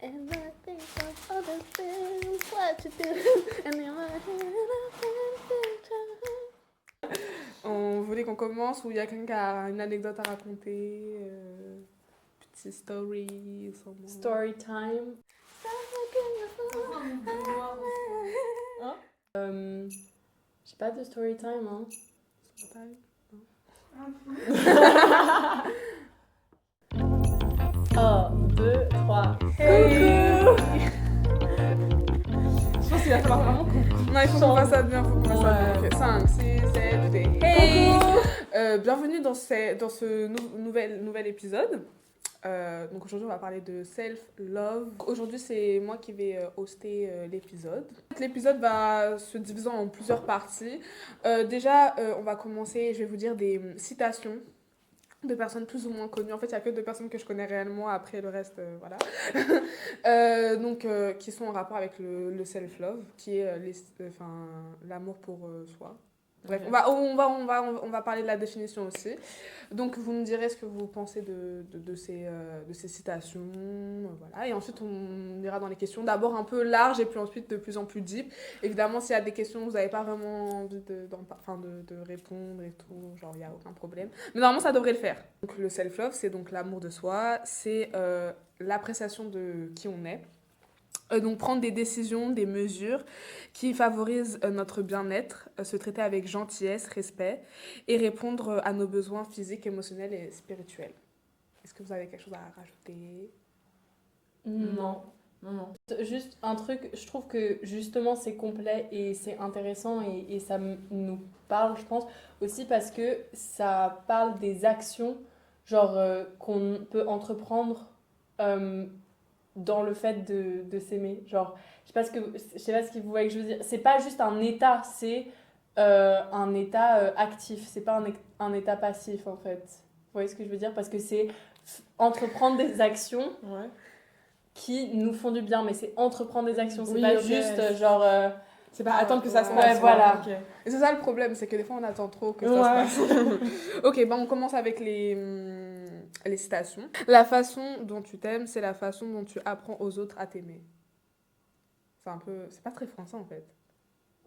And I think of other things, what you do. And in my head, on voulait qu'on commence où il y a quelqu'un qui a une anecdote à raconter, petite story, sûrement. Story time. Hein j'ai pas de story time, hein. Story time? 1, 2, 3. Hey. Coucou. Je pense qu'il va falloir vraiment qu'on... Non, il faut qu'on fasse ça bien, Ok, 5, 6, 7, 8. Hey. Bienvenue dans ce nouvel épisode. Donc aujourd'hui on va parler de self-love. Aujourd'hui c'est moi qui vais hoster l'épisode. L'épisode va se diviser en plusieurs parties. Déjà on va commencer, je vais vous dire des citations de personnes plus ou moins connues. En fait il n'y a que 2 personnes que je connais réellement, après le reste voilà. Donc qui sont en rapport avec le self-love, qui est l'amour pour soi. Bref, on va parler de la définition aussi. Donc, vous me direz ce que vous pensez de ces citations. Voilà. Et ensuite, on ira dans les questions. D'abord un peu large et puis ensuite de plus en plus deep. Évidemment, s'il y a des questions, vous n'avez pas vraiment envie de répondre et tout, genre, il n'y a aucun problème. Mais normalement, ça devrait le faire. Donc, le self-love, c'est donc l'amour de soi. C'est l'appréciation de qui on est. Donc prendre des décisions, des mesures qui favorisent notre bien-être, se traiter avec gentillesse, respect et répondre à nos besoins physiques, émotionnels et spirituels. Est-ce que vous avez quelque chose à rajouter ? Non. Juste un truc, je trouve que justement c'est complet et c'est intéressant et ça nous parle, je pense, aussi parce que ça parle des actions genre qu'on peut entreprendre dans le fait de s'aimer. Genre, je sais pas ce que vous voyez que je veux dire. C'est pas juste un état, c'est un état actif. C'est pas un état passif en fait. Vous voyez ce que je veux dire? Parce que c'est entreprendre des actions qui nous font du bien, mais c'est entreprendre des actions. C'est pas juste genre. C'est pas attendre que ça se passe. Ouais, voilà. Okay. Et c'est ça le problème, c'est que des fois on attend trop que ça se passe. Ok, on commence avec les citations. La façon dont tu t'aimes, c'est la façon dont tu apprends aux autres à t'aimer. C'est pas très français en fait.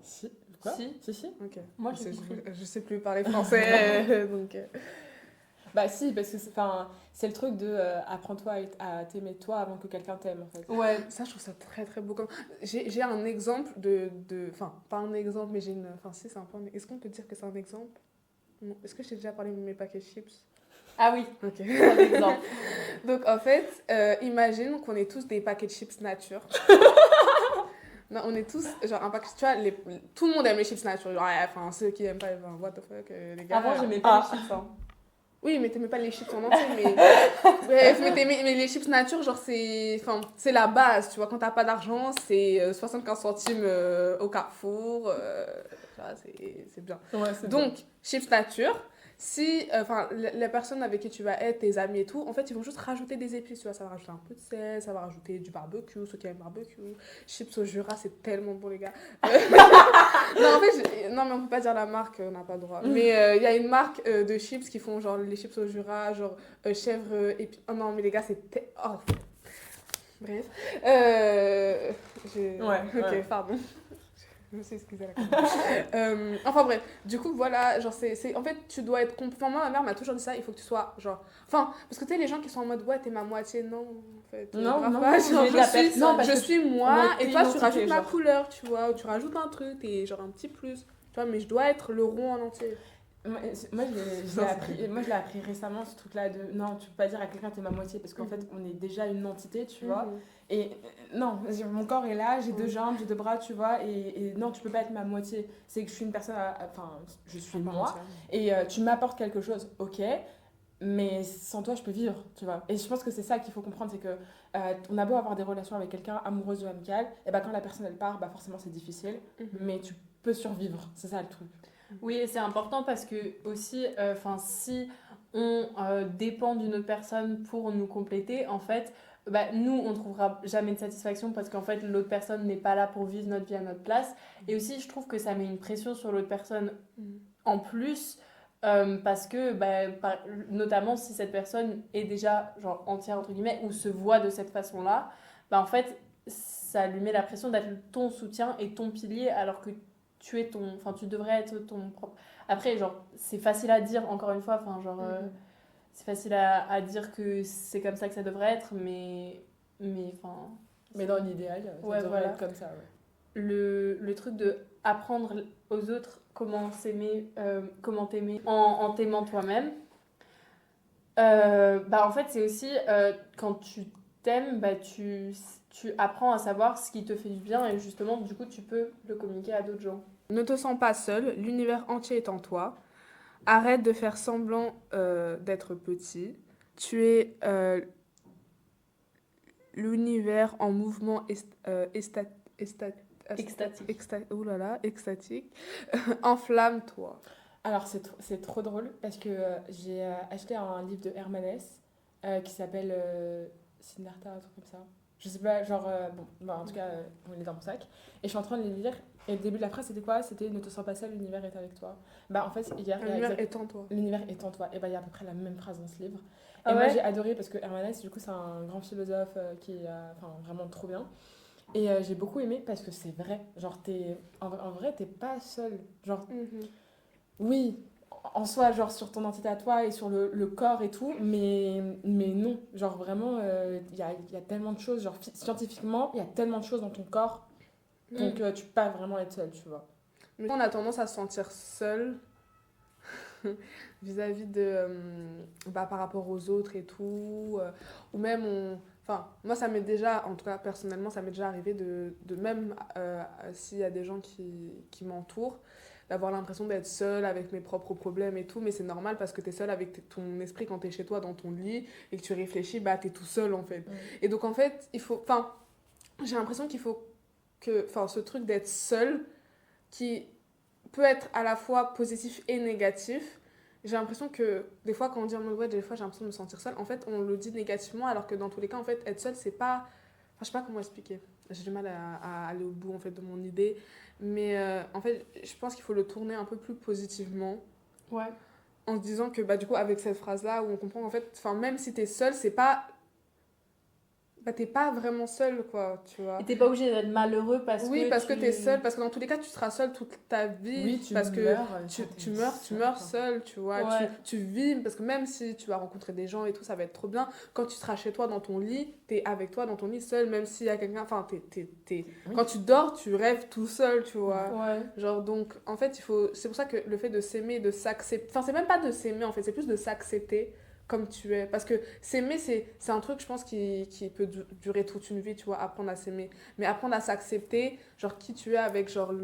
Si. Quoi ? Si. Ok. Moi je sais plus parler français, donc... Bah si, parce que c'est le truc de apprends-toi à t'aimer toi avant que quelqu'un t'aime en fait. Ouais, ça je trouve ça très très beau. J'ai un exemple enfin, pas un exemple, mais j'ai une... Enfin si, c'est un peu... Est-ce qu'on peut dire que c'est un exemple ? Non. Est-ce que j'ai déjà parlé de mes paquets de chips ? Ah oui, ok. c'est un exemple. Donc en fait, imagine qu'on est tous des paquets de chips nature. Non, on est tous, genre, un paquet, tu vois, tout le monde aime les chips nature. Genre, enfin, ceux qui aiment pas, what the fuck, les gars. Avant, j'aimais pas les chips, hein. Oui, mais t'aimais pas les chips en entier, mais... Bref, mais les chips nature, genre, c'est la base, tu vois. Quand t'as pas d'argent, c'est 75 centimes au Carrefour. C'est bien. Ouais, c'est donc, bien. Chips nature, si... les personnes avec qui tu vas être, tes amis et tout, en fait, ils vont juste rajouter des épices, tu vois. Ça va rajouter un peu de sel, ça va rajouter du barbecue, ceux qui aiment barbecue. Chips au Jura, c'est tellement bon, les gars. Non, en fait, non, mais on peut pas dire la marque, on n'a pas le droit. Mais il y a une marque de chips qui font genre les chips au Jura, genre chèvre et puis... Oh non, mais les gars, oh. Bref. Ok, pardon. Je me suis excusée enfin bref, du coup voilà, genre en fait tu dois être enfin moi ma mère m'a toujours dit ça, il faut que tu sois genre parce que tu sais les gens qui sont en mode ouais t'es ma moitié, non en fait non, pas, genre, je suis moi et toi tu rajoutes ma genre. couleur, tu vois, ou tu rajoutes un truc et genre un petit plus, tu vois, mais je dois être le rond en entier. Moi je l'ai appris récemment, ce truc là de non tu peux pas dire à quelqu'un t'es ma moitié parce qu'en fait on est déjà une entité, tu vois. Et non, mon corps est là, j'ai 2 jambes, j'ai 2 bras, tu vois, et non, tu peux pas être ma moitié. C'est que je suis une personne, je suis moi, et tu m'apportes quelque chose, ok, mais sans toi, je peux vivre, tu vois. Et je pense que c'est ça qu'il faut comprendre, c'est que on a beau avoir des relations avec quelqu'un, amoureuses ou amicales, et quand la personne elle part, forcément c'est difficile, mais tu peux survivre, c'est ça le truc. Oui, et c'est important parce que aussi, si on dépend d'une autre personne pour nous compléter, en fait, nous, on trouvera jamais de satisfaction parce qu'en fait, l'autre personne n'est pas là pour vivre notre vie à notre place. Et aussi, je trouve que ça met une pression sur l'autre personne en plus parce que, notamment si cette personne est déjà genre entière, entre guillemets, ou se voit de cette façon-là, bah en fait, ça lui met la pression d'être ton soutien et ton pilier alors que tu devrais être ton propre. Après, genre, c'est facile à dire, encore une fois, enfin, genre, c'est facile à dire que c'est comme ça que ça devrait être, enfin. Mais dans l'idéal, ça devrait être comme ça, ouais. Le truc de apprendre aux autres comment s'aimer, comment t'aimer en t'aimant toi-même, bah en fait, c'est aussi quand tu t'aimes, bah tu apprends à savoir ce qui te fait du bien et justement, du coup, tu peux le communiquer à d'autres gens. Ne te sens pas seul, l'univers entier est en toi. Arrête de faire semblant d'être petit. Tu es l'univers en mouvement extatique. Enflamme-toi. Alors, c'est trop drôle parce que j'ai acheté un livre de Hermanès qui s'appelle Siddhartha, un truc comme ça. Je sais pas, genre, bon, bah, en tout cas, il est dans mon sac. Et je suis en train de le lire. Et le début de la phrase, c'était quoi? C'était ne te sens pas seul, l'univers est avec toi. Bah, en fait, hier, L'univers est en toi. L'univers est en toi. Et bah, il y a à peu près la même phrase dans ce livre. Ah et ouais? moi, j'ai adoré parce que Hermanès, du coup, c'est un grand philosophe qui est vraiment trop bien. Et j'ai beaucoup aimé parce que c'est vrai. Genre, en vrai, t'es pas seul. Genre, oui, en soi, genre sur ton entité à toi et sur le corps et tout, mais non. Genre vraiment, il y a tellement de choses. Genre scientifiquement, il y a tellement de choses dans ton corps. Donc tu peux pas vraiment être seul, tu vois. Mais on a tendance à se sentir seul vis-à-vis de par rapport aux autres et tout, ou même enfin moi ça m'est déjà, en tout cas personnellement ça m'est déjà arrivé de même s'il y a des gens qui m'entourent, d'avoir l'impression d'être seule avec mes propres problèmes et tout, mais c'est normal parce que t'es seule avec ton esprit quand t'es chez toi dans ton lit et que tu réfléchis, bah t'es tout seul en fait. Et donc en fait j'ai l'impression qu'il faut que ce truc d'être seul qui peut être à la fois positif et négatif. J'ai l'impression que des fois quand on dit en mode ouais, des fois j'ai l'impression de me sentir seule, en fait on le dit négativement alors que dans tous les cas en fait être seule c'est pas, enfin je sais pas comment expliquer, j'ai du mal à aller au bout en fait de mon idée, mais en fait je pense qu'il faut le tourner un peu plus positivement, ouais, en se disant que bah du coup avec cette phrase là où on comprend en fait, enfin même si t'es seule c'est pas, bah t'es pas vraiment seul quoi, tu vois. et t'es pas obligé d'être malheureux parce que t'es seul, parce que dans tous les cas tu seras seul toute ta vie, Oui, tu parce meurs, que tu meurs seul, tu vois. Ouais. Tu vis, parce que même si tu vas rencontrer des gens et tout, ça va être trop bien, quand tu seras chez toi dans ton lit, t'es avec toi dans ton lit seul, même s'il y a quelqu'un, enfin oui. Quand tu dors tu rêves tout seul, tu vois. Ouais. Genre donc en fait c'est pour ça que le fait de s'aimer, de s'accepter, enfin c'est même pas de s'aimer en fait, c'est plus de s'accepter comme tu es, parce que s'aimer c'est un truc je pense qui peut durer toute une vie, tu vois, apprendre à s'aimer, mais apprendre à s'accepter, genre qui tu es avec genre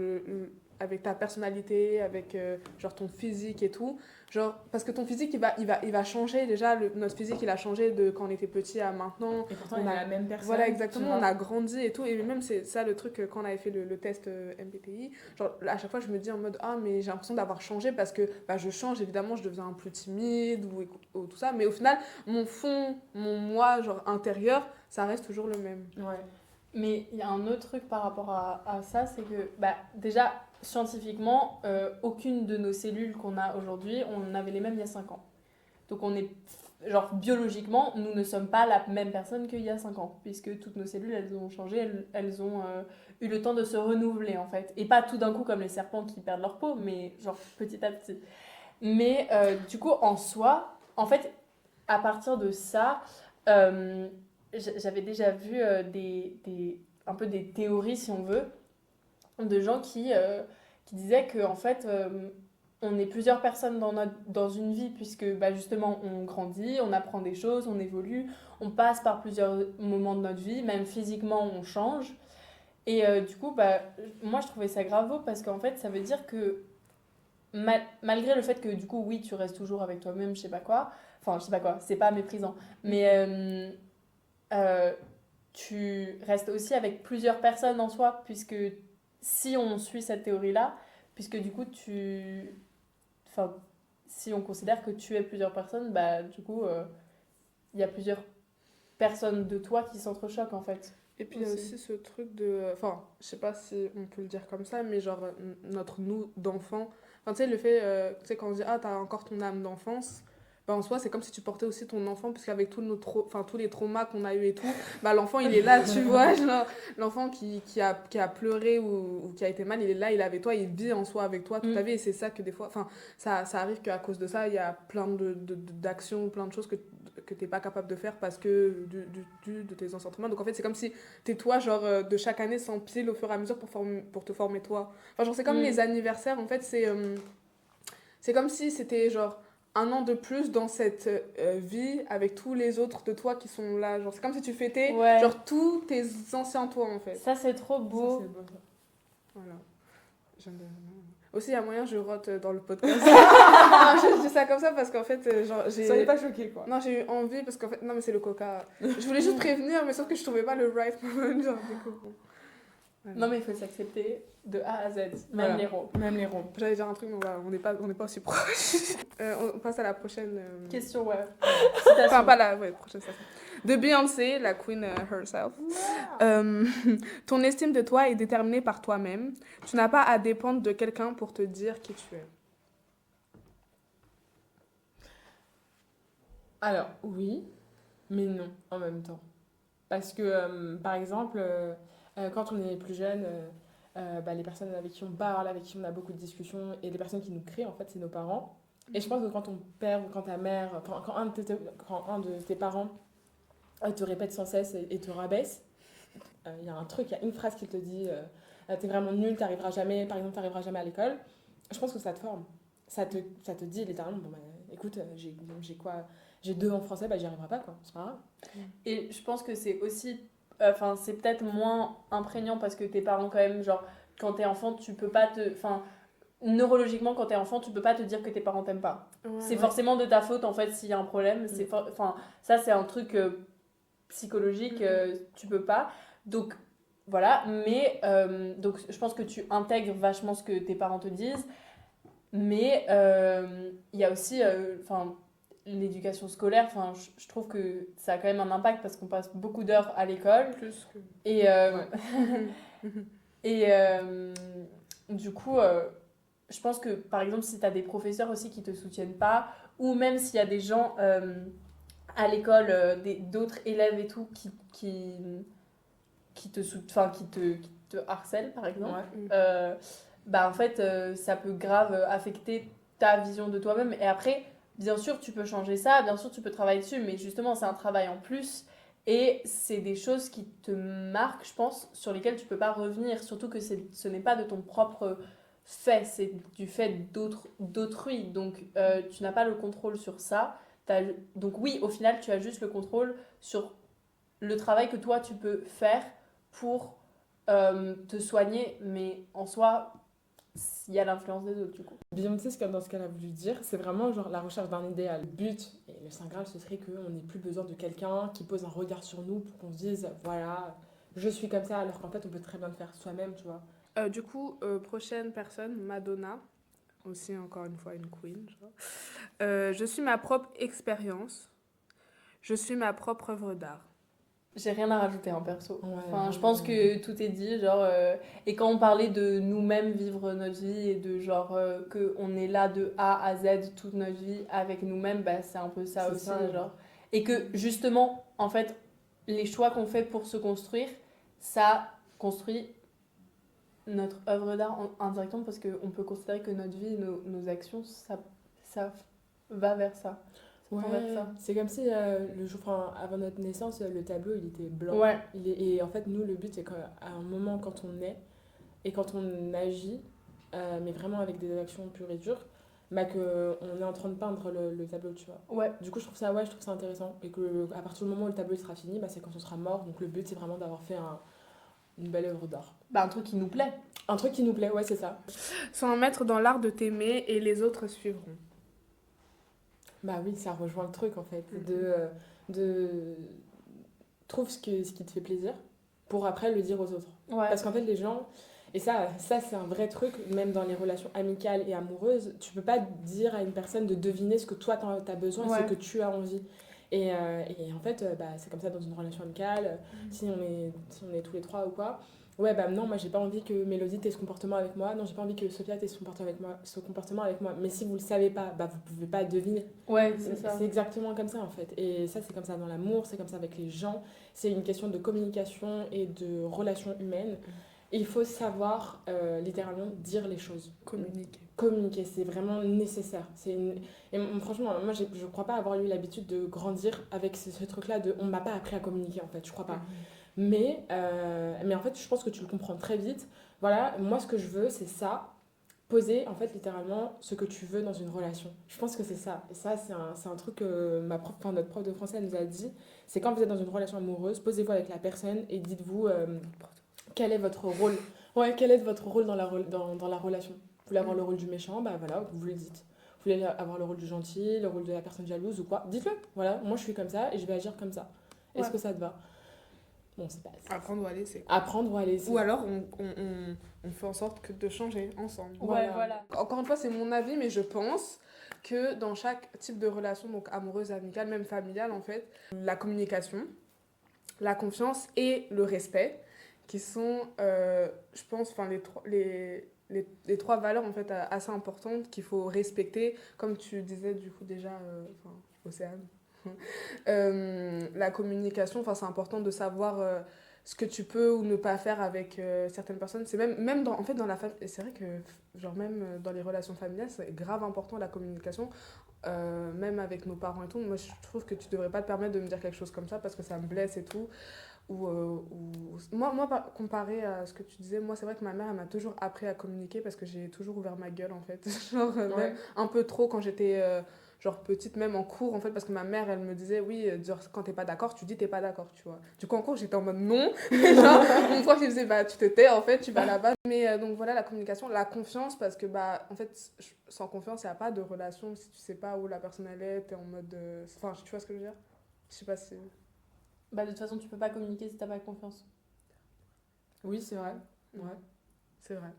avec ta personnalité, avec genre ton physique et tout, genre parce que ton physique il va changer déjà, notre physique il a changé de quand on était petit à maintenant, et pourtant on a la même personne, voilà exactement, on a grandi et tout, et même c'est ça le truc quand on avait fait le test MBTI, genre à chaque fois je me dis en mode ah mais j'ai l'impression d'avoir changé parce que bah, je change, évidemment je deviens un plus timide ou tout ça, mais au final mon moi genre intérieur ça reste toujours le même. Ouais. Mais il y a un autre truc par rapport à ça, c'est que bah, déjà, scientifiquement, aucune de nos cellules qu'on a aujourd'hui, on avait les mêmes il y a 5 ans. Donc on est, genre biologiquement, nous ne sommes pas la même personne qu'il y a 5 ans, puisque toutes nos cellules, elles ont changé, elles ont eu le temps de se renouveler en fait. Et pas tout d'un coup comme les serpents qui perdent leur peau, mais genre petit à petit. Mais du coup, en soi, en fait, à partir de ça... j'avais déjà vu un peu des théories, si on veut, de gens qui disaient que en fait, on est plusieurs personnes dans une vie, puisque bah, justement, on grandit, on apprend des choses, on évolue, on passe par plusieurs moments de notre vie, même physiquement, on change. Et du coup, bah, moi, je trouvais ça grave beau, parce qu'en fait, ça veut dire que malgré le fait que du coup, oui, tu restes toujours avec toi-même, je sais pas quoi, enfin, je sais pas quoi, c'est pas méprisant, mais... tu restes aussi avec plusieurs personnes en soi, puisque si on suit cette théorie-là, puisque du coup, enfin, si on considère que tu es plusieurs personnes, bah du coup, il y a plusieurs personnes de toi qui s'entrechoquent en fait. Et puis il y a aussi ce truc de... Enfin, je sais pas si on peut le dire comme ça, mais genre notre nous d'enfant. Enfin, tu sais, le fait, tu sais, quand on dit ah, t'as encore ton âme d'enfance, bah, en soi, c'est comme si tu portais aussi ton enfant, parce qu'avec tous tous les traumas qu'on a eu et tout, bah, l'enfant, il est là, tu vois, genre, l'enfant qui a pleuré ou qui a été mal, il est là, il est avec toi, il vit en soi avec toi toute ta vie, et c'est ça que des fois, enfin, ça arrive qu'à cause de ça, il y a plein d'actions, plein de choses que t'es pas capable de faire parce que de tes anciens traumas. Donc en fait, c'est comme si t'es toi, genre, de chaque année s'empile au fur et à mesure pour te former toi. Enfin, genre, c'est comme les anniversaires, en fait, c'est comme si c'était, genre, un an de plus dans cette vie avec tous les autres de toi qui sont là. Genre, c'est comme si tu fêtais, genre, tous tes anciens toi, en fait. Ça, c'est trop beau. Ça, c'est beau. Voilà. Aussi, il y a moyen, je rote dans le podcast. Non, je dis ça comme ça parce qu'en fait, genre, Soyez pas choqués, quoi. Non, j'ai eu envie parce qu'en fait... Non, mais c'est le coca. Je voulais juste prévenir, mais sauf que je trouvais pas le right moment. Genre, du coup, bon. Voilà. Non, mais il faut s'accepter de A à Z, même Voilà. les ronds. Même les ronds. J'allais dire un truc, mais on n'est pas aussi proches. On passe à la prochaine... Question, ouais. Enfin, pas la prochaine station. De Beyoncé, la queen herself. Ton estime de toi est déterminée par toi-même. Tu n'as pas à dépendre de quelqu'un pour te dire qui tu es. Alors, oui, mais non, en même temps. Parce que, par exemple, quand on est plus jeune, les personnes avec qui on parle, avec qui on a beaucoup de discussions, et les personnes qui nous créent, en fait, c'est nos parents. Et je pense que quand ton père ou quand ta mère, quand un de tes parents te répète sans cesse et te rabaisse, il y a un truc, il y a une phrase qu'il te dit, t'es vraiment nul, t'arriveras jamais, par exemple, t'arriveras jamais à l'école. Je pense que ça te forme. Ça te dit littéralement, bon, bah, écoute, j'ai quoi? J'ai 2 en français, bah j'y arriverai pas, quoi. C'est pas grave. Et je pense que c'est aussi... Enfin, c'est peut-être moins imprégnant parce que tes parents, quand même, genre, quand t'es enfant, tu peux pas te... Enfin, neurologiquement, quand t'es enfant, tu peux pas te dire que tes parents t'aiment pas. C'est forcément de ta faute, en fait, s'il y a un problème. Enfin, ça, c'est un truc psychologique, tu peux pas. Donc, voilà. Mais, donc, je pense que tu intègres vachement ce que tes parents te disent. Mais il y a aussi... l'éducation scolaire, enfin, je trouve que ça a quand même un impact parce qu'on passe beaucoup d'heures à l'école. Plus que... Et, et du coup, je pense que par exemple, si tu as des professeurs aussi qui te soutiennent pas, ou même s'il y a des gens à l'école, d'autres élèves et tout, qui te harcèlent par exemple, en fait, ça peut grave affecter ta vision de toi-même. Et après, bien sûr, tu peux changer ça, bien sûr, tu peux travailler dessus, mais justement, c'est un travail en plus. Et c'est des choses qui te marquent, je pense, sur lesquelles tu peux pas revenir. Surtout que ce n'est pas de ton propre fait, c'est du fait d'autrui. Donc, tu n'as pas le contrôle sur ça. Donc oui, au final, tu as juste le contrôle sur le travail que toi, tu peux faire pour te soigner. Mais en soi, il y a l'influence des autres, du coup. Beyoncé, dans ce qu'elle a voulu dire, c'est vraiment genre la recherche d'un idéal. Le but, et le Saint Graal, ce serait qu'on n'ait plus besoin de quelqu'un qui pose un regard sur nous pour qu'on se dise, voilà, je suis comme ça, alors qu'en fait, on peut très bien le faire soi-même, tu vois. Du coup, prochaine personne, Madonna. Aussi, encore une fois, une queen. Genre. Je suis ma propre expérience. Je suis ma propre œuvre d'art. J'ai rien à rajouter en perso. Ouais, enfin, je pense que tout est dit, genre et quand on parlait de nous-mêmes vivre notre vie et de genre que on est là de A à Z toute notre vie avec nous-mêmes, bah c'est un peu ça c'est aussi, ça, genre. Et que justement, en fait, les choix qu'on fait pour se construire, ça construit notre œuvre d'art indirectement parce qu'on peut considérer que notre vie, nos actions, ça va vers ça. Ouais, Vers ça. c'est comme si le jour, avant notre naissance, le tableau il était blanc. Ouais. Et en fait, nous, le but c'est qu'à un moment, quand on est et quand on agit, mais vraiment avec des actions pures et dures, bah qu'on est en train de peindre le tableau, tu vois. Ouais. Du coup, je trouve ça intéressant. Et qu'à partir du moment où le tableau il sera fini, bah, c'est quand on sera mort. Donc le but c'est vraiment d'avoir fait une belle œuvre d'art. Bah, un truc qui nous plaît. Un truc qui nous plaît, ouais, c'est ça. Sans mettre dans l'art de t'aimer et les autres suivront. Bah oui, ça rejoint le truc en fait. Trouve ce qui te fait plaisir pour après le dire aux autres. Ouais. Parce qu'en fait, les gens, et ça c'est un vrai truc, même dans les relations amicales et amoureuses, tu peux pas dire à une personne de deviner ce que toi t'as besoin et ce que tu as envie. Et en fait, c'est comme ça dans une relation amicale, si on est tous les trois ou quoi. ouais, bah non, moi j'ai pas envie que Mélodie ait ce comportement avec moi, non, j'ai pas envie que Sophia ait ce comportement avec moi. Mais si vous le savez pas, bah vous pouvez pas deviner. Ouais, c'est ça. C'est exactement comme ça en fait. Et ça, c'est comme ça dans l'amour, c'est comme ça avec les gens. C'est une question de communication et de relations humaines. Et il faut savoir littéralement dire les choses. Communiquer, c'est vraiment nécessaire. Franchement, moi, je crois pas avoir eu l'habitude de grandir avec ce truc-là de on m'a pas appris à communiquer en fait, je crois pas. Mais en fait, je pense que tu le comprends très vite. Voilà, moi, ce que je veux, c'est ça. Poser, en fait, littéralement, ce que tu veux dans une relation. Je pense que c'est ça. Et ça, c'est un truc que notre prof de français elle nous a dit. C'est quand vous êtes dans une relation amoureuse, posez-vous avec la personne et dites-vous quel est votre rôle. Ouais, quel est votre rôle dans dans la relation. Vous voulez avoir le rôle du méchant, bah voilà, vous le dites. Vous voulez avoir le rôle du gentil, le rôle de la personne jalouse ou quoi, dites-le. Voilà, moi je suis comme ça et je vais agir comme ça. Est-ce que ça te va? Bon, c'est pas... Apprendre ou à laisser. Apprendre ou à laisser. Ou alors, on fait en sorte de changer ensemble. Voilà. Encore une fois, c'est mon avis, mais je pense que dans chaque type de relation, donc amoureuse, amicale, même familiale, en fait, la communication, la confiance et le respect, qui sont, je pense, les trois valeurs, en fait, assez importantes qu'il faut respecter, comme tu disais, du coup, déjà, Océane. La communication, c'est important de savoir ce que tu peux ou ne pas faire avec certaines personnes. C'est même dans, en fait, dans la famille, c'est vrai que genre même dans les relations familiales, c'est grave important la communication, même avec nos parents et tout. Moi, je trouve que tu devrais pas te permettre de me dire quelque chose comme ça parce que ça me blesse et tout. Comparé à ce que tu disais, moi, c'est vrai que ma mère, elle m'a toujours appris à communiquer parce que j'ai toujours ouvert ma gueule, en fait. Genre, même un peu trop quand j'étais genre petite, même en cours, en fait, parce que ma mère, elle me disait, oui, genre, quand t'es pas d'accord, tu dis t'es pas d'accord, tu vois. Du coup, en cours, j'étais en mode non. Genre, mon prof, il disait, bah, tu te tais, en fait, tu vas là-bas. Mais donc voilà, la communication, la confiance, parce que, bah, en fait, sans confiance, il n'y a pas de relation. Si tu sais pas où la personne, elle est, t'es en mode... Enfin, tu vois ce que je veux dire? Je sais pas si... Bah, de toute façon, tu peux pas communiquer si t'as pas confiance. Oui, c'est vrai. Ouais. C'est vrai.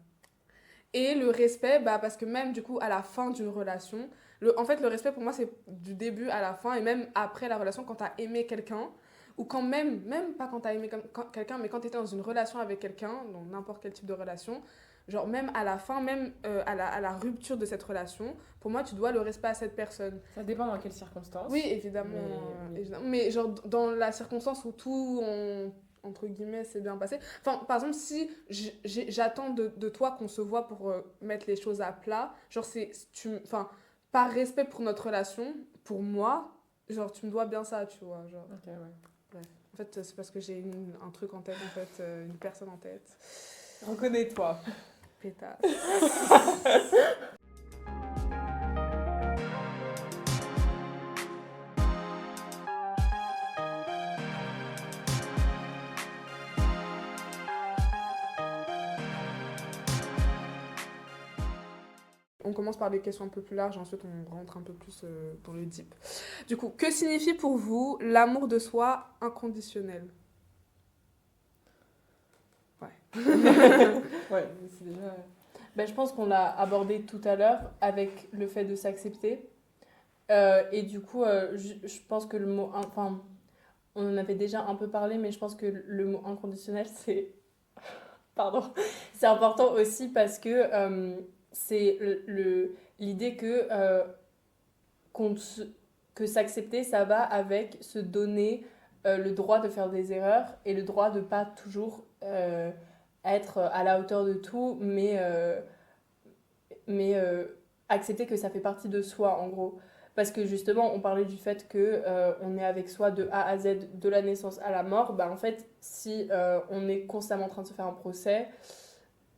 Et le respect, bah, parce que même du coup, à la fin d'une relation, en fait, le respect pour moi, c'est du début à la fin et même après la relation, quand t'as aimé quelqu'un, ou quand même pas quand t'as aimé quelqu'un, mais quand t'étais dans une relation avec quelqu'un, dans n'importe quel type de relation, genre même à la fin, même à la rupture de cette relation, pour moi, tu dois le respect à cette personne. Ça dépend dans quelles circonstances. Oui, évidemment. Évidemment. Mais genre, dans la circonstance où tout, entre guillemets, s'est bien passé. Enfin, par exemple, si j'attends de toi qu'on se voit pour mettre les choses à plat, genre, enfin, par respect pour notre relation, pour moi, genre, tu me dois bien ça, tu vois. Genre. Ok, ouais. Bref. En fait, c'est parce que j'ai un truc en tête, en fait, une personne en tête. Reconnais-toi. Pétasse. On commence par des questions un peu plus larges, ensuite on rentre un peu plus dans le deep. Du coup, que signifie pour vous l'amour de soi inconditionnel? Ouais. Ouais, c'est déjà... Bah, je pense qu'on l'a abordé tout à l'heure avec le fait de s'accepter. Et du coup, je pense que le mot... Enfin, on en avait déjà un peu parlé, mais je pense que le mot inconditionnel, c'est... Pardon. C'est important aussi parce que c'est l'idée que s'accepter, ça va avec se donner le droit de faire des erreurs et le droit de pas toujours être à la hauteur de tout, mais accepter que ça fait partie de soi, en gros. Parce que justement, on parlait du fait que on est avec soi de A à Z, de la naissance à la mort. Bah, en fait, si on est constamment en train de se faire un procès,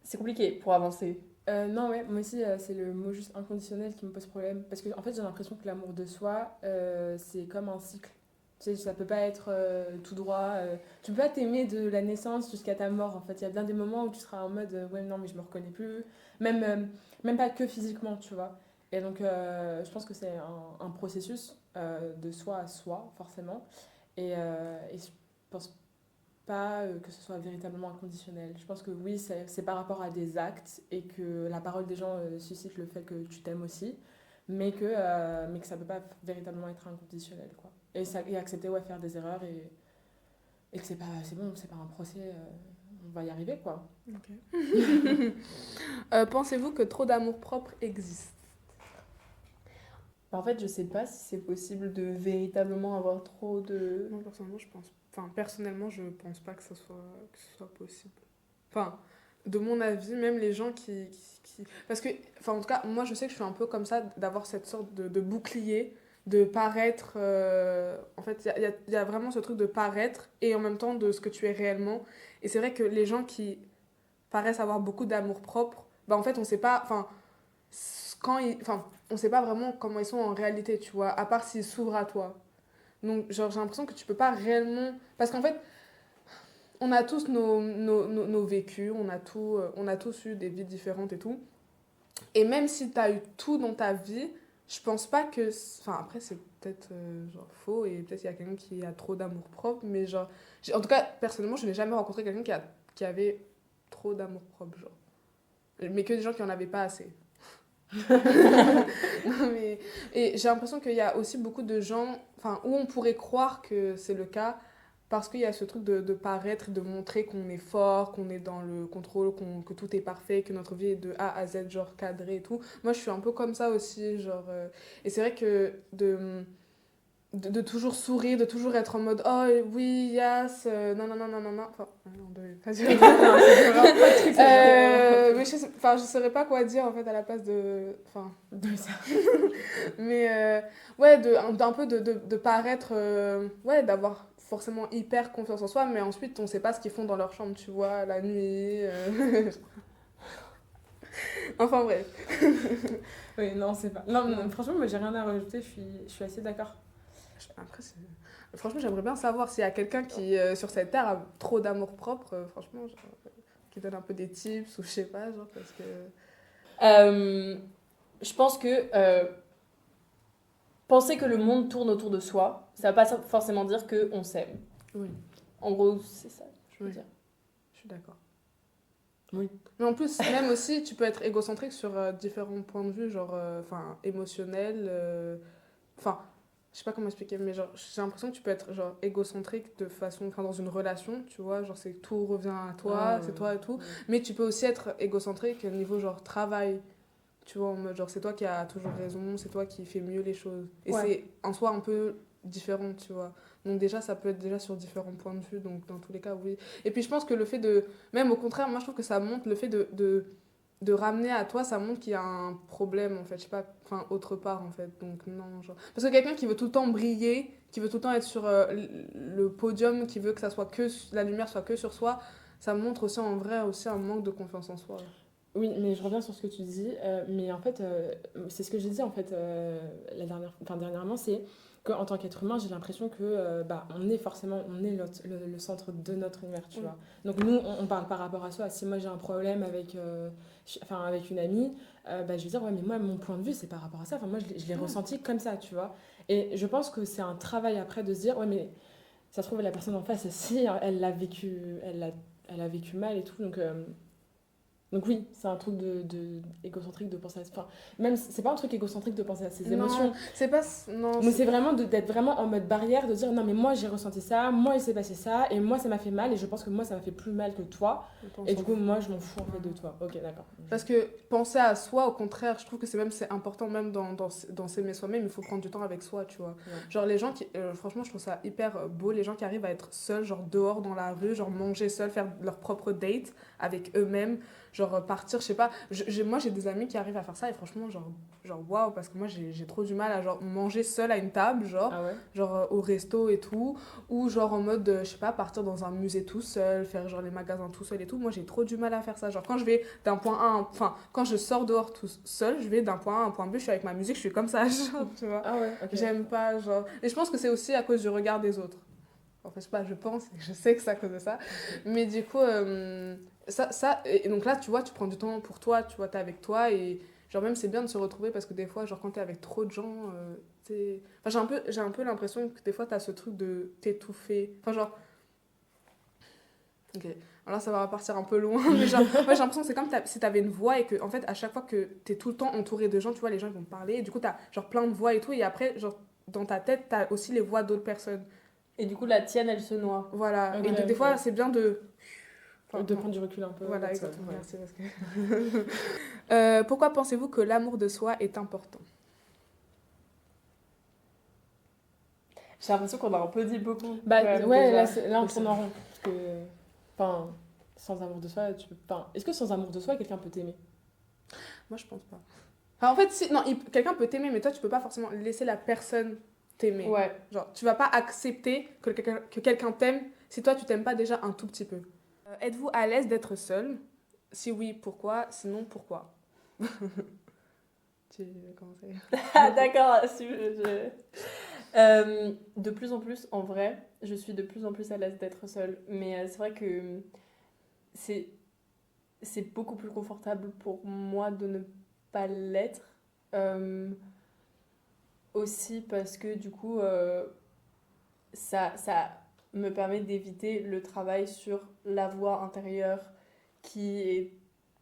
c'est compliqué pour avancer. Non, ouais, moi aussi, c'est le mot juste inconditionnel qui me pose problème. Parce que, en fait, j'ai l'impression que l'amour de soi, c'est comme un cycle. Tu sais, ça peut pas être tout droit. Tu peux pas t'aimer de la naissance jusqu'à ta mort, en fait. Il y a bien des moments où tu seras en mode, ouais, non, mais je me reconnais plus. Même pas que physiquement, tu vois. Et donc, je pense que c'est un processus de soi à soi, forcément. Et je pense pas que ce soit véritablement inconditionnel. Je pense que oui, c'est par rapport à des actes et que la parole des gens suscite le fait que tu t'aimes aussi, mais que ça peut pas véritablement être inconditionnel, quoi. Et accepter, ouais, faire des erreurs et que c'est bon, c'est pas un procès, va y arriver, quoi. Ok. Pensez-vous que trop d'amour-propre existe? En fait, je sais pas si c'est possible de véritablement avoir trop de... Non, personnellement, je pense... Enfin, personnellement, je pense pas que ce soit possible. Enfin, de mon avis, même les gens Parce que, enfin, en tout cas, moi, je sais que je suis un peu comme ça, d'avoir cette sorte de bouclier, de paraître... En fait, il y a vraiment ce truc de paraître et en même temps de ce que tu es réellement. Et c'est vrai que les gens qui paraissent avoir beaucoup d'amour-propre, bah, en fait, on sait pas... Enfin, enfin, on sait pas vraiment comment ils sont en réalité, tu vois, à part s'ils s'ouvrent à toi. Donc, genre, j'ai l'impression que tu peux pas réellement... Parce qu'en fait, on a tous nos vécus, on a tous eu des vies différentes et tout. Et même si tu as eu tout dans ta vie, je pense pas que... Enfin, après, c'est peut-être genre faux et peut-être qu'il y a quelqu'un qui a trop d'amour propre, mais genre... En tout cas, personnellement, je n'ai jamais rencontré quelqu'un qui avait trop d'amour propre, genre. Mais que des gens qui en avaient pas assez. Non, mais... Et j'ai l'impression qu'il y a aussi beaucoup de gens, enfin, où on pourrait croire que c'est le cas, parce qu'il y a ce truc de paraître, de montrer qu'on est fort, qu'on est dans le contrôle, que tout est parfait, que notre vie est de A à Z, genre cadrée et tout. Moi, je suis un peu comme ça aussi, genre... Et c'est vrai que de toujours sourire, de toujours être en mode oh oui, yes, non, non, non, non, non, non. Enfin, on devait pas dire. Non, c'est vraiment pas le truc, c'est Mais je saurais pas quoi dire en fait à la place de. Enfin. de ça. Mais ouais, d'un peu de paraître. Ouais, d'avoir forcément hyper confiance en soi, mais ensuite on sait pas ce qu'ils font dans leur chambre, tu vois, la nuit. Enfin bref. Oui, non, c'est pas... Non, non, franchement, moi, j'ai rien à rajouter, je suis assez d'accord. Après, franchement, j'aimerais bien savoir s'il y a quelqu'un qui, sur cette terre, a trop d'amour propre, franchement, genre, qui donne un peu des tips ou je sais pas, genre, parce que... Je pense que penser que le monde tourne autour de soi, ça va pas forcément dire qu'on s'aime. Oui. En gros, c'est ça, je veux Oui. dire. Je suis d'accord. Oui. Mais en plus, même aussi, tu peux être égocentrique sur différents points de vue, genre, enfin, émotionnel, enfin, je sais pas comment expliquer, mais genre, j'ai l'impression que tu peux être, genre, égocentrique de façon, enfin, dans une relation, tu vois, genre, c'est tout revient à toi, c'est toi et tout, mais tu peux aussi être égocentrique au niveau, genre, travail, tu vois, en mode, genre, c'est toi qui as toujours raison, c'est toi qui fais mieux les choses, et Ouais. c'est, en soi, un peu différent, tu vois. Donc déjà, ça peut être déjà sur différents points de vue, donc dans tous les cas, oui. Et puis je pense que le fait de... Même au contraire, moi je trouve que ça montre le fait de ramener à toi, ça montre qu'il y a un problème, en fait, je sais pas, enfin, autre part, en fait. Donc non, genre... Parce que quelqu'un qui veut tout le temps briller, qui veut tout le temps être sur le podium, qui veut que ça soit que... La lumière soit que sur soi, ça montre aussi en vrai aussi un manque de confiance en soi. Oui, mais je reviens sur ce que tu dis, mais en fait, c'est ce que j'ai dit, en fait, dernièrement, c'est qu'en tant qu'être humain, j'ai l'impression que bah, on est le centre de notre univers, tu vois. Donc nous, on parle par rapport à soi. Si moi j'ai un problème avec, avec une amie, bah, je vais dire, ouais, mais moi, mon point de vue, c'est par rapport à ça. Enfin, moi, je l'ai ressenti comme ça, tu vois. Et je pense que c'est un travail après de se dire, ouais, mais ça se trouve, la personne en face, si, elle a vécu mal et tout, donc oui, c'est un truc de égocentrique de penser à... Enfin, même, c'est pas un truc égocentrique de penser à ses émotions. Non, c'est pas... Non, Mais c'est vraiment d'être vraiment en mode barrière, de dire non mais moi j'ai ressenti ça, moi il s'est passé ça, et moi ça m'a fait mal, et je pense que moi ça m'a fait plus mal que toi, et du coup moi je m'en fous en fait de toi. Ok, d'accord. Parce que penser à soi, au contraire, je trouve que c'est important même dans s'aimer soi-même, il faut prendre du temps avec soi, tu vois. Ouais. Genre les gens qui... franchement, je trouve ça hyper beau, les gens qui arrivent à être seuls, genre dehors dans la rue, genre manger seuls, faire leur propre date avec eux-mêmes, genre partir, je sais pas. Moi, j'ai des amis qui arrivent à faire ça, et franchement, genre waouh, parce que moi, j'ai trop du mal à genre manger seule à une table, genre, Ah ouais. genre au resto et tout, ou genre en mode, je sais pas, partir dans un musée tout seul, faire genre les magasins tout seul et tout. Moi, j'ai trop du mal à faire ça. Genre, quand je vais d'un point A à enfin, quand je sors dehors tout seul, je vais d'un point A à un point B, je suis avec ma musique, je suis comme ça, genre, tu vois. Ah ouais, ok. J'aime pas, genre. Et je pense que c'est aussi à cause du regard des autres. En fait, je sais pas, je pense, je sais que c'est à cause de ça. Mais du coup, et donc là, tu vois, tu prends du temps pour toi, tu vois, t'es avec toi, et genre même c'est bien de se retrouver parce que des fois, genre quand t'es avec trop de gens, enfin, j'ai un peu l'impression que des fois t'as ce truc de t'étouffer. Enfin, genre. Ok, alors là, ça va repartir un peu loin, mais genre, ouais, j'ai l'impression que c'est comme si t'avais une voix et que, en fait, à chaque fois que t'es tout le temps entouré de gens, tu vois, les gens ils vont te parler, et du coup, t'as genre plein de voix et tout, et après, genre, dans ta tête, t'as aussi les voix d'autres personnes. Et du coup, la tienne, elle se noie. Voilà, Ok, et des fois, c'est bien de Enfin, De prendre du recul un peu. Voilà, ça, exactement. ouais. Merci. Parce que... pourquoi pensez-vous que l'amour de soi est important? J'ai l'impression qu'on a un peu dit beaucoup. Bah quand même, ouais, déjà. là on tourne en rond. Parce que, enfin, sans amour de soi, tu peux. Enfin, est-ce que sans amour de soi, quelqu'un peut t'aimer? Moi, je pense pas. Enfin, en fait, si, non, quelqu'un peut t'aimer, mais toi, tu peux pas forcément laisser la personne t'aimer. Ouais. Genre, tu vas pas accepter que quelqu'un t'aime si toi, tu t'aimes pas déjà un tout petit peu. Êtes-vous à l'aise d'être seul? Si oui, pourquoi? Sinon, pourquoi? Tu veux commencer? Ah, d'accord. De plus en plus, en vrai, je suis de plus en plus à l'aise d'être seule. Mais c'est vrai que c'est, c'est beaucoup plus confortable pour moi de ne pas l'être. Aussi parce que du coup, ça me permet d'éviter le travail sur la voix intérieure qui est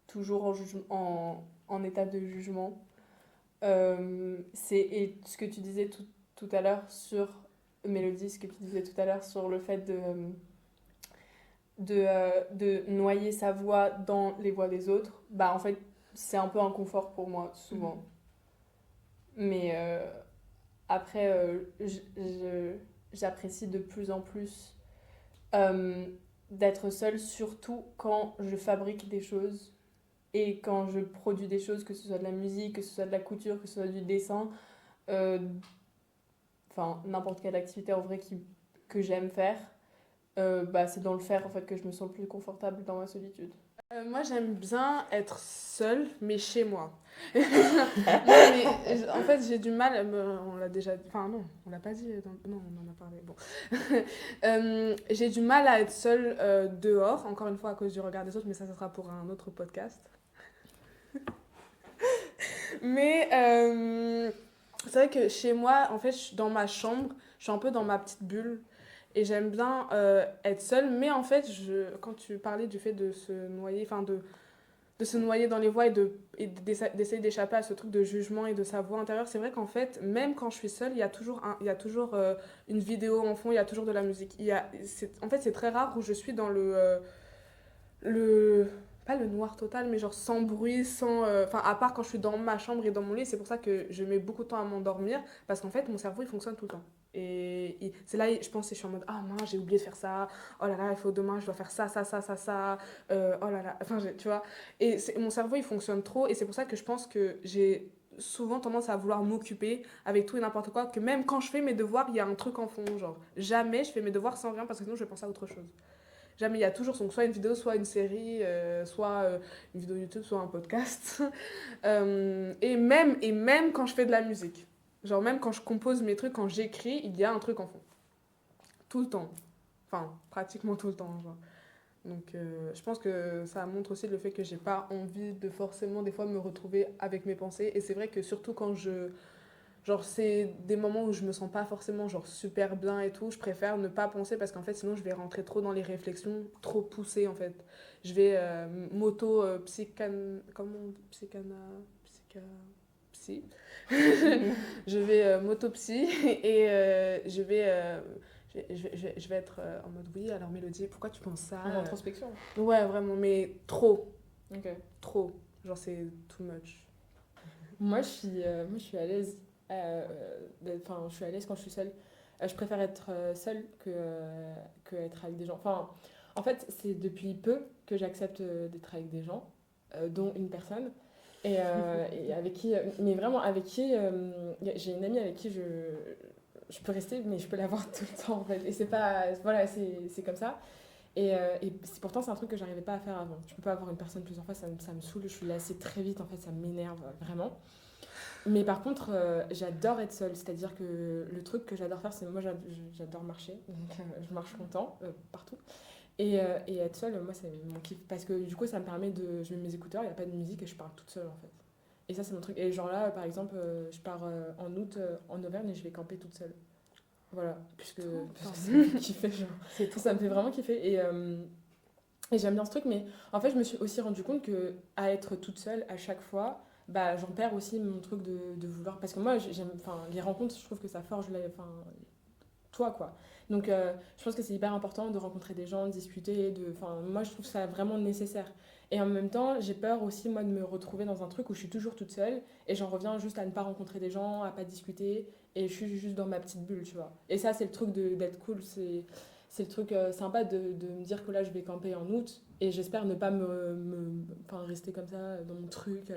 toujours en état de jugement. Et ce que tu disais tout à l'heure sur Mélodie, ce que tu disais tout à l'heure sur le fait de noyer sa voix dans les voix des autres, bah en fait, c'est un peu un confort pour moi, souvent. Mais après, j'apprécie de plus en plus d'être seule, surtout quand je fabrique des choses et quand je produis des choses, que ce soit de la musique, que ce soit de la couture, que ce soit du dessin, euh, enfin n'importe quelle activité en vrai que j'aime faire, bah, c'est dans le faire en fait que je me sens le plus confortable dans ma solitude. Moi, j'aime bien être seule, mais chez moi. Non, mais en fait, j'ai du mal. On l'a déjà. Enfin, non, on l'a pas dit. Non, on en a parlé. Bon. J'ai du mal à être seule dehors, encore une fois à cause du regard des autres, mais ça sera pour un autre podcast. Mais c'est vrai que chez moi, en fait, dans ma chambre, je suis un peu dans ma petite bulle. Et j'aime bien être seule. Mais en fait, quand tu parlais du fait de se noyer, enfin de se noyer dans les voix d'essayer d'échapper à ce truc de jugement et de sa voix intérieure, c'est vrai qu'en fait, même quand je suis seule, il y a toujours une vidéo en fond, il y a toujours de la musique. En fait, c'est très rare où je suis dans le pas le noir total, mais genre sans bruit, sans... Enfin, à part quand je suis dans ma chambre et dans mon lit, c'est pour ça que je mets beaucoup de temps à m'endormir, parce qu'en fait, mon cerveau, il fonctionne tout le temps. Et c'est là, je pense, que je suis en mode, ah mince, j'ai oublié de faire ça, oh là là, il faut demain, je dois faire ça, oh là là, enfin, tu vois. Et mon cerveau, il fonctionne trop, et c'est pour ça que je pense que j'ai souvent tendance à vouloir m'occuper avec tout et n'importe quoi, que même quand je fais mes devoirs, il y a un truc en fond, genre, jamais je fais mes devoirs sans rien, parce que sinon, je vais penser à autre chose. Jamais, il y a toujours donc, soit une vidéo, soit une série, soit une vidéo YouTube, soit un podcast. Et même quand je fais de la musique. Genre même quand je compose mes trucs, quand j'écris, il y a un truc en fond. Tout le temps. Enfin, pratiquement tout le temps. Genre. Donc je pense que ça montre aussi le fait que j'ai pas envie de forcément des fois me retrouver avec mes pensées. Et c'est vrai que surtout quand genre, c'est des moments où je me sens pas forcément genre super bien et tout. Je préfère ne pas penser parce qu'en fait, sinon, je vais rentrer trop dans les réflexions, trop poussées en fait. Je vais comment on dit psy. Je vais m'auto-psy et je vais être en mode oui, alors Mélodie, pourquoi tu penses ça? En introspection. Ouais, vraiment, mais trop. Ok. Trop. Genre, c'est too much. Moi, je suis à l'aise. Enfin, je suis à l'aise quand je suis seule. Je préfère être seule que être avec des gens. Enfin, en fait, c'est depuis peu que j'accepte d'être avec des gens, dont une personne. Et avec qui, mais vraiment avec qui, j'ai une amie avec qui je peux rester, mais je peux la voir tout le temps en fait. Et c'est pas, voilà, c'est comme ça. Et pourtant, c'est un truc que j'arrivais pas à faire avant. Je peux pas avoir une personne plusieurs fois, ça me saoule, je suis lassée très vite en fait, ça m'énerve vraiment. Mais par contre, j'adore être seule, c'est-à-dire que le truc que j'adore faire, c'est moi j'adore marcher, donc je marche longtemps, partout. Et être seule, moi c'est mon kiff, parce que du coup ça me permet je mets mes écouteurs, il n'y a pas de musique et je parle toute seule en fait. Et ça c'est mon truc. Et genre là, par exemple, je pars en août en Auvergne et je vais camper toute seule. Voilà, puisque ça me fait kiffer, genre. Ça me fait vraiment kiffer. Et j'aime bien ce truc, mais en fait je me suis aussi rendu compte que à être toute seule à chaque fois, bah j'en perds aussi mon truc de vouloir, parce que moi j'aime, enfin les rencontres, je trouve que ça forge toi, quoi. Donc, je pense que c'est hyper important de rencontrer des gens, de discuter. Moi, je trouve ça vraiment nécessaire. Et en même temps, j'ai peur aussi, moi, de me retrouver dans un truc où je suis toujours toute seule et j'en reviens juste à ne pas rencontrer des gens, à pas discuter et je suis juste dans ma petite bulle, tu vois. Et ça, c'est le truc d'être cool. C'est le truc sympa de me dire que là, je vais camper en août et j'espère ne pas rester comme ça dans mon truc,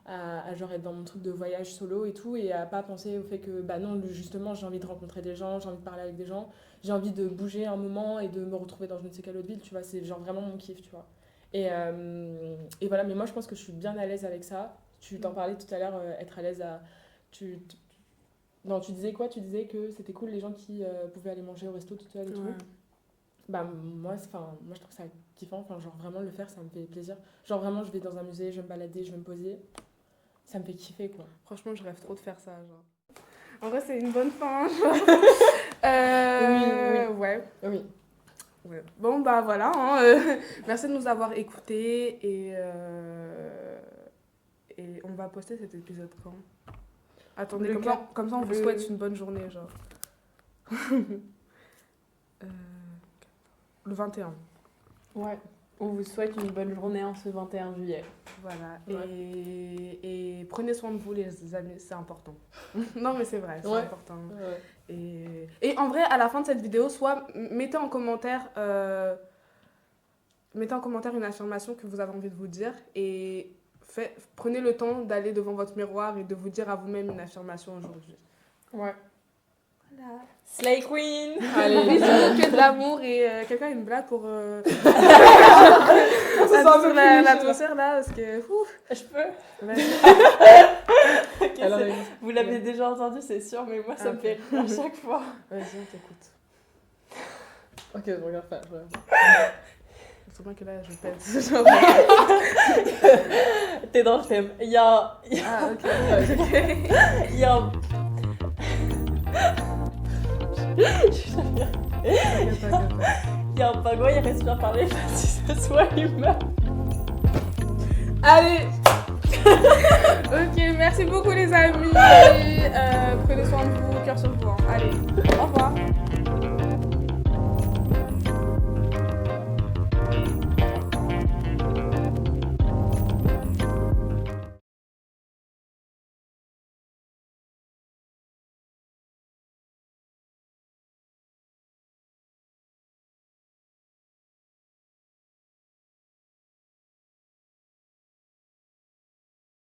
à genre être dans mon truc de voyage solo et tout, et à pas penser au fait que, bah non, justement, j'ai envie de rencontrer des gens, j'ai envie de parler avec des gens, j'ai envie de bouger un moment et de me retrouver dans je ne sais quelle autre ville, tu vois, c'est genre vraiment mon kiff, tu vois. Et voilà, mais moi, je pense que je suis bien à l'aise avec ça. Tu t'en parlais tout à l'heure, être à l'aise à... Non, tu disais quoi? Tu disais que c'était cool les gens qui pouvaient aller manger au resto toute seule et tout. Bah moi je trouve ça kiffant, enfin genre vraiment le faire ça me fait plaisir. Genre vraiment je vais dans un musée, je vais me balader, je vais me poser. Ça me fait kiffer quoi. Franchement, je rêve trop de faire ça, genre. En vrai, c'est une bonne fin. Oui. Ouais. Bon, bah voilà. Merci de nous avoir écoutés et on va poster cet épisode quand? Attendez, comme ça on vous souhaite une bonne journée, genre. Le 21. Ouais. On vous souhaite une bonne journée en ce 21 juillet. Voilà. Ouais. Et prenez soin de vous, les amis, c'est important. Non, mais c'est vrai, c'est important. Ouais. Et en vrai, à la fin de cette vidéo, soit mettez en commentaire une affirmation que vous avez envie de vous dire et prenez le temps d'aller devant votre miroir et de vous dire à vous-même une affirmation aujourd'hui. Ouais. Voilà. Slay Queen. Allez, bisous, que de l'amour et quelqu'un a une blague pour l'atmosphère là parce que je peux. Okay, alors, vous l'avez déjà entendu, c'est sûr, mais moi ça me fait rire à chaque fois. Vas-y, on t'écoute. Ok, je regarde pas. C'est bien que là je pète. T'es dans le thème. Il y a. Ah ok. Il y a. Il y a un pingouin, il respire par les fesses, si ce soit humain. Allez. Ok, merci beaucoup les amis.